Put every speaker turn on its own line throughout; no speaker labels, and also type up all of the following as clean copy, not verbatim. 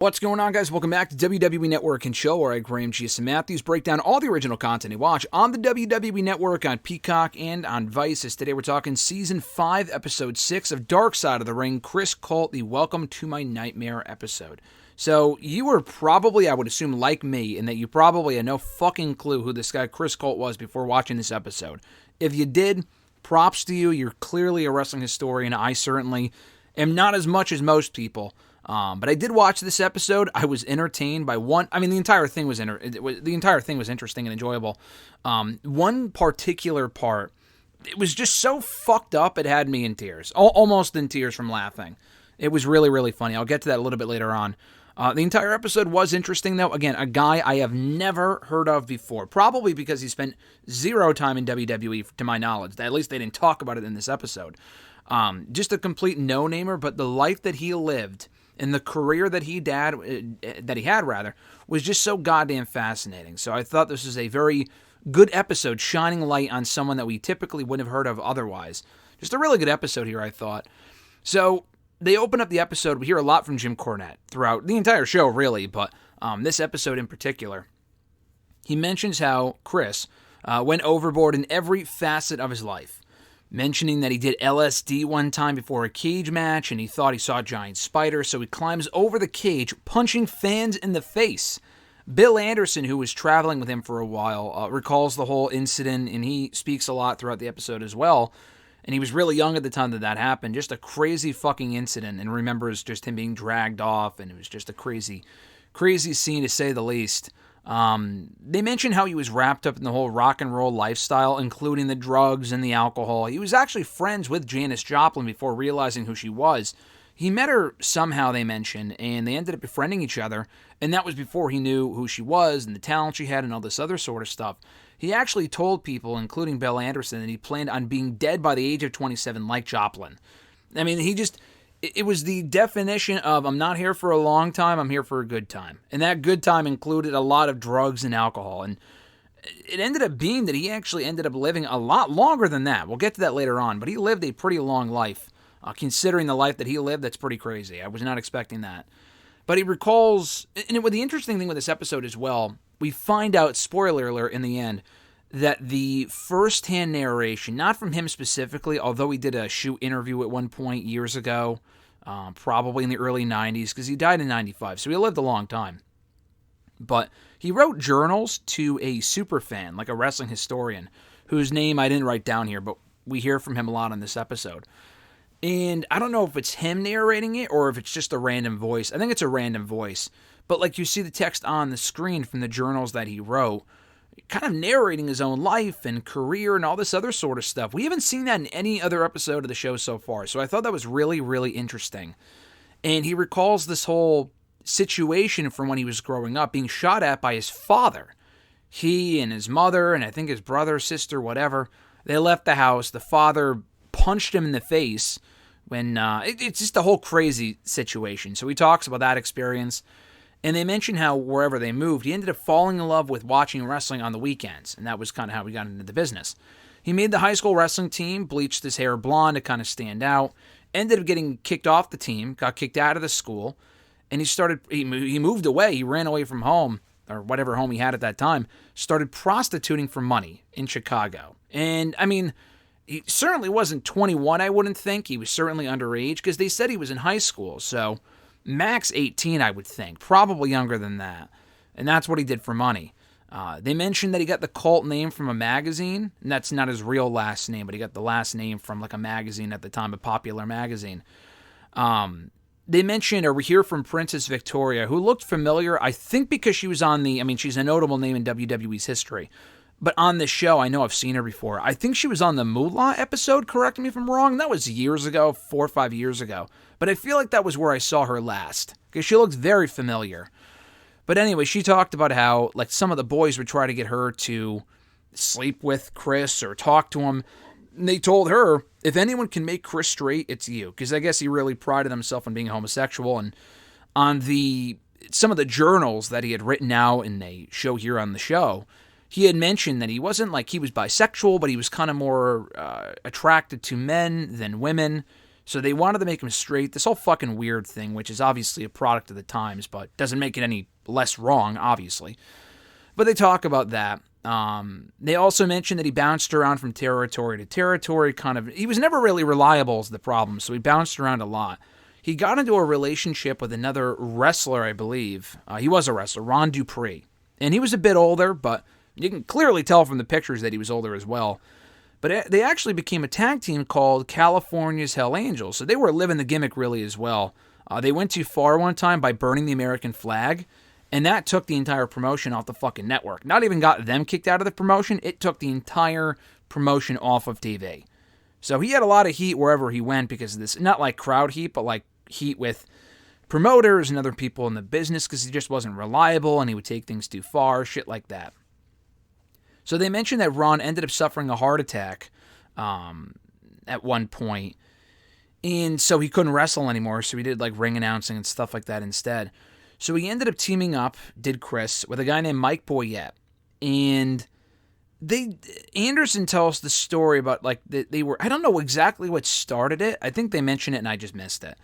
What's going on, guys? Welcome back to WWE Network and Show, where I, Graham G.S. Matthews, break down all the original content you watch on the WWE Network, on Peacock, and on Vice. Today we're talking Season 5, Episode 6 of Dark Side of the Ring, Chris Colt, the Welcome to My Nightmare episode. So, you were probably, I would assume, like me, in that you probably had no fucking clue who this guy Chris Colt was before watching this episode. If you did, props to you. You're clearly a wrestling historian. I certainly am not as much as most people. But I did watch this episode. I was entertained by the entire thing was interesting and enjoyable. One particular part, it was just so fucked up, it had me in tears. Almost in tears from laughing. It was really, really funny. I'll get to that a little bit later on. The entire episode was interesting, though. Again, a guy I have never heard of before. Probably because he spent zero time in WWE, to my knowledge. At least they didn't talk about it in this episode. Just a complete no-namer, but the life that he lived and the career that he had was just so goddamn fascinating. So I thought this was a very good episode, shining light on someone that we typically wouldn't have heard of otherwise. Just a really good episode here, I thought. So they open up the episode. We hear a lot from Jim Cornette throughout the entire show, really, but this episode in particular. He mentions how Chris went overboard in every facet of his life. Mentioning that he did LSD one time before a cage match and he thought he saw a giant spider, so he climbs over the cage, punching fans in the face. Bill Anderson, who was traveling with him for a while, recalls the whole incident, and he speaks a lot throughout the episode as well. And he was really young at the time that happened. Just a crazy fucking incident, and remembers just him being dragged off, and it was just a crazy, crazy scene to say the least. They mentioned how he was wrapped up in the whole rock and roll lifestyle, including the drugs and the alcohol. He was actually friends with Janis Joplin before realizing who she was. He met her somehow, they mentioned, and they ended up befriending each other, and that was before he knew who she was and the talent she had and all this other sort of stuff. He actually told people, including Bill Anderson, that he planned on being dead by the age of 27 like Joplin. I mean, it was the definition of, I'm not here for a long time, I'm here for a good time. And that good time included a lot of drugs and alcohol. And it ended up being that he actually ended up living a lot longer than that. We'll get to that later on, but he lived a pretty long life. Considering the life that he lived, that's pretty crazy. I was not expecting that. But he recalls, and the interesting thing with this episode as well, we find out, spoiler alert, in the end, that the first-hand narration, not from him specifically, although he did a shoot interview at one point years ago, probably in the early 90s, because he died in 95, so he lived a long time. But he wrote journals to a superfan, like a wrestling historian, whose name I didn't write down here, but we hear from him a lot on this episode. And I don't know if it's him narrating it or if it's just a random voice. I think it's a random voice. But like you see the text on the screen from the journals that he wrote, kind of narrating his own life and career and all this other sort of stuff. We haven't seen that in any other episode of the show so far, so I thought that was really, really interesting. And he recalls this whole situation from when he was growing up, being shot at by his father. He and his mother, and I think his brother, sister, whatever, they left the house. The father punched him in the face when, it's just a whole crazy situation. So he talks about that experience. And they mention how wherever they moved, he ended up falling in love with watching wrestling on the weekends, and that was kind of how he got into the business. He made the high school wrestling team, bleached his hair blonde to kind of stand out, ended up getting kicked off the team, got kicked out of the school, and he moved away. He ran away from home, or whatever home he had at that time, started prostituting for money in Chicago. And, I mean, he certainly wasn't 21, I wouldn't think. He was certainly underage, because they said he was in high school, so max 18, I would think. Probably younger than that. And that's what he did for money. They mentioned that he got the Colt name from a magazine. And that's not his real last name, but he got the last name from like a magazine at the time, a popular magazine. They mentioned, or we hear from Princess Victoria, who looked familiar, I think because she was on she's a notable name in WWE's history. But on this show, I know I've seen her before. I think she was on the Moolah episode, correct me if I'm wrong. That was years ago, 4 or 5 years ago. But I feel like that was where I saw her last, because she looks very familiar. But anyway, she talked about how like some of the boys would try to get her to sleep with Chris or talk to him. And they told her, if anyone can make Chris straight, it's you. Because I guess he really prided himself on being homosexual. And on some of the journals that he had written out and they show here on the show, he had mentioned that he wasn't like he was bisexual, but he was kind of more attracted to men than women. So they wanted to make him straight. This whole fucking weird thing, which is obviously a product of the times, but doesn't make it any less wrong, obviously. But they talk about that. They also mentioned that he bounced around from territory to territory, he was never really reliable is the problem, so he bounced around a lot. He got into a relationship with another wrestler, I believe. He was a wrestler, Ron Dupree. And he was a bit older, but you can clearly tell from the pictures that he was older as well. But they actually became a tag team called California's Hell Angels. So they were living the gimmick really as well. They went too far one time by burning the American flag, and that took the entire promotion off the fucking network. Not even got them kicked out of the promotion, it took the entire promotion off of TV. So he had a lot of heat wherever he went because of this. Not like crowd heat, but like heat with promoters and other people in the business because he just wasn't reliable and he would take things too far, shit like that. So they mentioned that Ron ended up suffering a heart attack at one point, and so he couldn't wrestle anymore, so he did like ring announcing and stuff like that instead. So he ended up teaming up, did Chris, with a guy named Mike Boyette, and Anderson tells the story about like they were, I don't know exactly what started it, I think they mentioned it and I just missed it,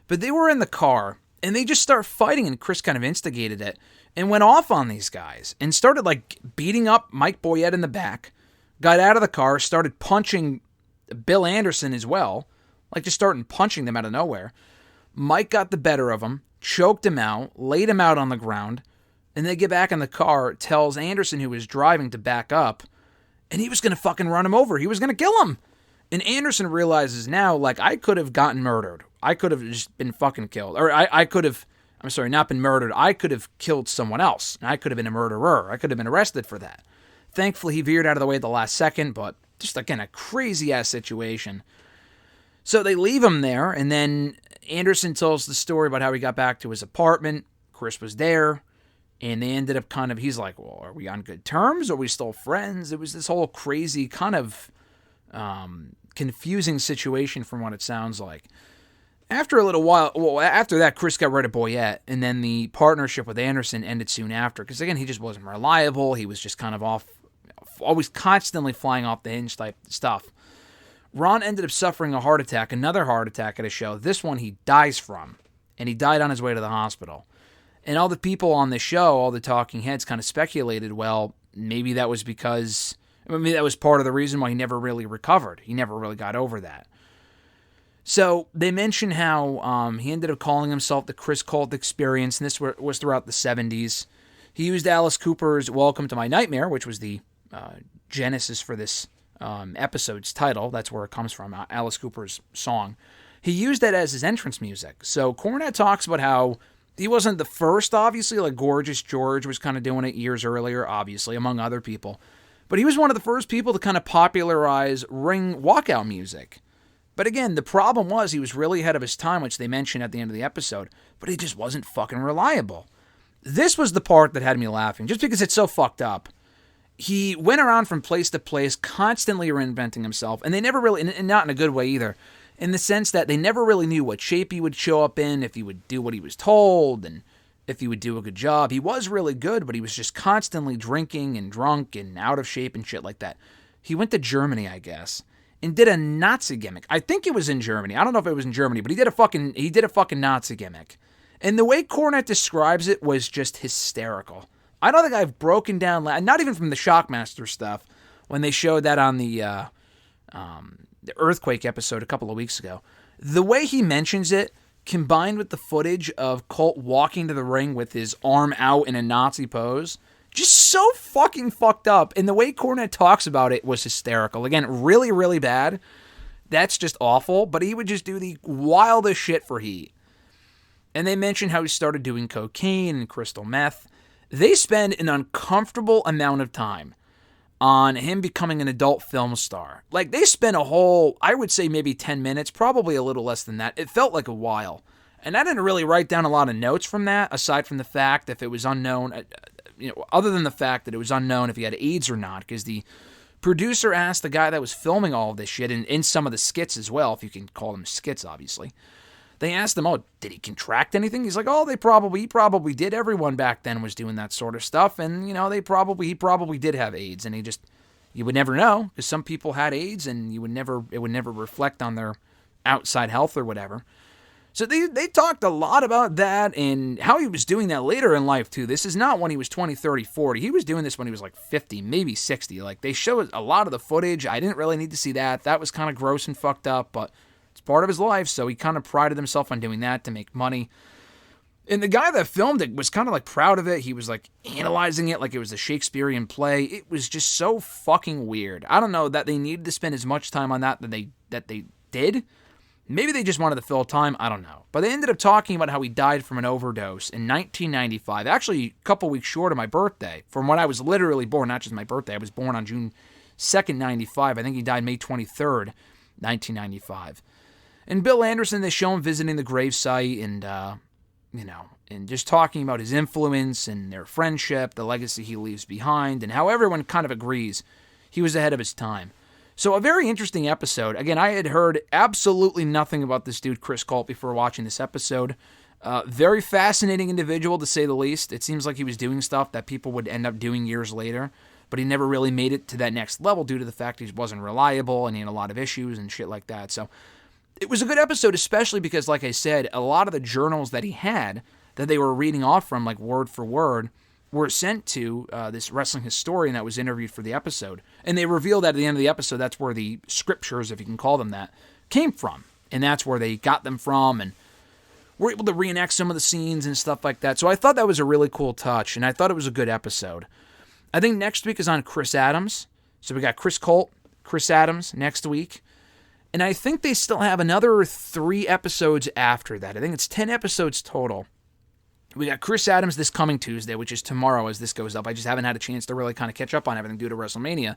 but they were in the car, and they just start fighting, and Chris kind of instigated it, and went off on these guys, and started like beating up Mike Boyette in the back, got out of the car, started punching Bill Anderson as well, like just starting punching them out of nowhere. Mike got the better of him, choked him out, laid him out on the ground, and they get back in the car, tells Anderson, who was driving, to back up, and he was going to fucking run him over. He was going to kill him. And Anderson realizes now, like, I could have gotten murdered. I could have just been fucking killed. Or I could have, I'm sorry, not been murdered. I could have killed someone else. I could have been a murderer. I could have been arrested for that. Thankfully, he veered out of the way at the last second, but just, again, a crazy-ass situation. So they leave him there, and then Anderson tells the story about how he got back to his apartment. Chris was there, and they ended up he's like, well, are we on good terms? Are we still friends? It was this whole crazy kind of confusing situation from what it sounds like. After a little while, after that, Chris got rid of Boyette, and then the partnership with Anderson ended soon after, because again, he just wasn't reliable. He was just kind of off, always constantly flying off the hinge type stuff. Ron ended up suffering a heart attack, another heart attack at a show. This one he dies from, and he died on his way to the hospital. And all the people on the show, all the talking heads kind of speculated, well, maybe that was because, maybe that was part of the reason why he never really recovered. He never really got over that. So they mention how he ended up calling himself the Chris Colt Experience, and this was throughout the 70s. He used Alice Cooper's Welcome to My Nightmare, which was the genesis for this episode's title. That's where it comes from, Alice Cooper's song. He used that as his entrance music. So Cornette talks about how he wasn't the first, obviously, like Gorgeous George was kind of doing it years earlier, obviously, among other people. But he was one of the first people to kind of popularize ring walkout music. But again, the problem was he was really ahead of his time, which they mentioned at the end of the episode, but he just wasn't fucking reliable. This was the part that had me laughing, just because it's so fucked up. He went around from place to place, constantly reinventing himself, and they never really, and not in a good way either, in the sense that they never really knew what shape he would show up in, if he would do what he was told, and if he would do a good job. He was really good, but he was just constantly drinking and drunk and out of shape and shit like that. He went to Germany, I guess, and did a Nazi gimmick. I think it was in Germany. I don't know if it was in Germany, but he did a fucking Nazi gimmick. And the way Cornette describes it was just hysterical. I don't think I've broken down, not even from the Shockmaster stuff, when they showed that on the Earthquake episode a couple of weeks ago. The way he mentions it, combined with the footage of Colt walking to the ring with his arm out in a Nazi pose, just so fucking fucked up. And the way Cornette talks about it was hysterical. Again, really, really bad. That's just awful. But he would just do the wildest shit for heat. And they mentioned how he started doing cocaine and crystal meth. They spend an uncomfortable amount of time on him becoming an adult film star. Like, they spent a whole, I would say maybe 10 minutes, probably a little less than that. It felt like a while. And I didn't really write down a lot of notes from that, aside from the fact if it was unknown, other than the fact that it was unknown if he had AIDS or not, because the producer asked the guy that was filming all of this shit, and in some of the skits as well, if you can call them skits, obviously, they asked him, did he contract anything? He's like, he probably did. Everyone back then was doing that sort of stuff, and, he probably did have AIDS, and you would never know, because some people had AIDS, and it would never reflect on their outside health or whatever. So they talked a lot about that and how he was doing that later in life, too. This is not when he was 20, 30, 40. He was doing this when he was like 50, maybe 60. Like, they showed a lot of the footage. I didn't really need to see that. That was kind of gross and fucked up, but it's part of his life, so he kind of prided himself on doing that to make money. And the guy that filmed it was kind of like proud of it. He was like analyzing it like it was a Shakespearean play. It was just so fucking weird. I don't know that they needed to spend as much time on that they did. Maybe they just wanted to fill time. I don't know. But they ended up talking about how he died from an overdose in 1995. Actually, a couple weeks short of my birthday. From when I was literally born, not just my birthday. I was born on June 2nd, 95. I think he died May 23rd, 1995. And Bill Anderson, they show him visiting the gravesite and, and just talking about his influence and their friendship, the legacy he leaves behind, and how everyone kind of agrees he was ahead of his time. So a very interesting episode. Again, I had heard absolutely nothing about this dude, Chris Colt, before watching this episode. Very fascinating individual, to say the least. It seems like he was doing stuff that people would end up doing years later, but he never really made it to that next level due to the fact he wasn't reliable and he had a lot of issues and shit like that. So it was a good episode, especially because, like I said, a lot of the journals that he had that they were reading off from, like word for word, were sent to this wrestling historian that was interviewed for the episode. And they revealed that at the end of the episode, that's where the scriptures, if you can call them that, came from. And that's where they got them from, and were able to reenact some of the scenes and stuff like that. So I thought that was a really cool touch, and I thought it was a good episode. I think next week is on Chris Adams. So we got Chris Colt, Chris Adams next week. And I think they still have another 3 episodes after that. I think it's 10 episodes total. We got Chris Adams this coming Tuesday, which is tomorrow as this goes up. I just haven't had a chance to really kind of catch up on everything due to WrestleMania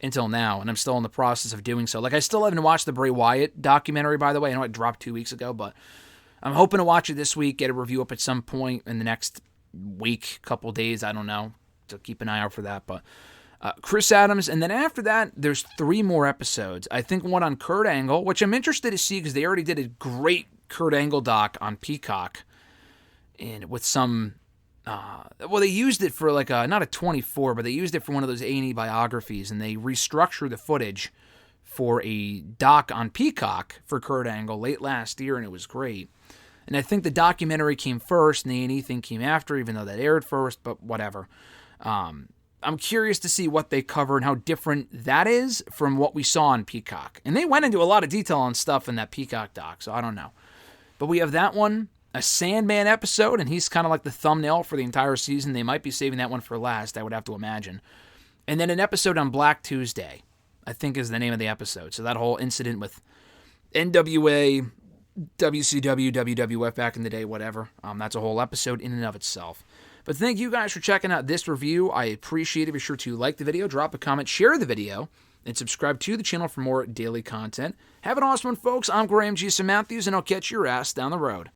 until now, and I'm still in the process of doing so. Like, I still haven't watched the Bray Wyatt documentary, by the way. I know it dropped 2 weeks ago, but I'm hoping to watch it this week, get a review up at some point in the next week, couple days, I don't know. So keep an eye out for that. But Chris Adams, and then after that, there's 3 more episodes. I think one on Kurt Angle, which I'm interested to see because they already did a great Kurt Angle doc on Peacock. And with some, they used it for like not a 24, but they used it for one of those A&E biographies, and they restructured the footage for a doc on Peacock for Kurt Angle late last year, and it was great. And I think the documentary came first, and the A&E thing came after, even though that aired first, but whatever. I'm curious to see what they cover and how different that is from what we saw on Peacock. And they went into a lot of detail on stuff in that Peacock doc, so I don't know. But we have that one. A Sandman episode, and he's kind of like the thumbnail for the entire season. They might be saving that one for last, I would have to imagine. And then an episode on Black Tuesday, I think is the name of the episode. So that whole incident with NWA, WCW, WWF back in the day, whatever. That's a whole episode in and of itself. But thank you guys for checking out this review. I appreciate it. Be sure to like the video, drop a comment, share the video, and subscribe to the channel for more daily content. Have an awesome one, folks. I'm Graham G. Matthews, and I'll catch your ass down the road.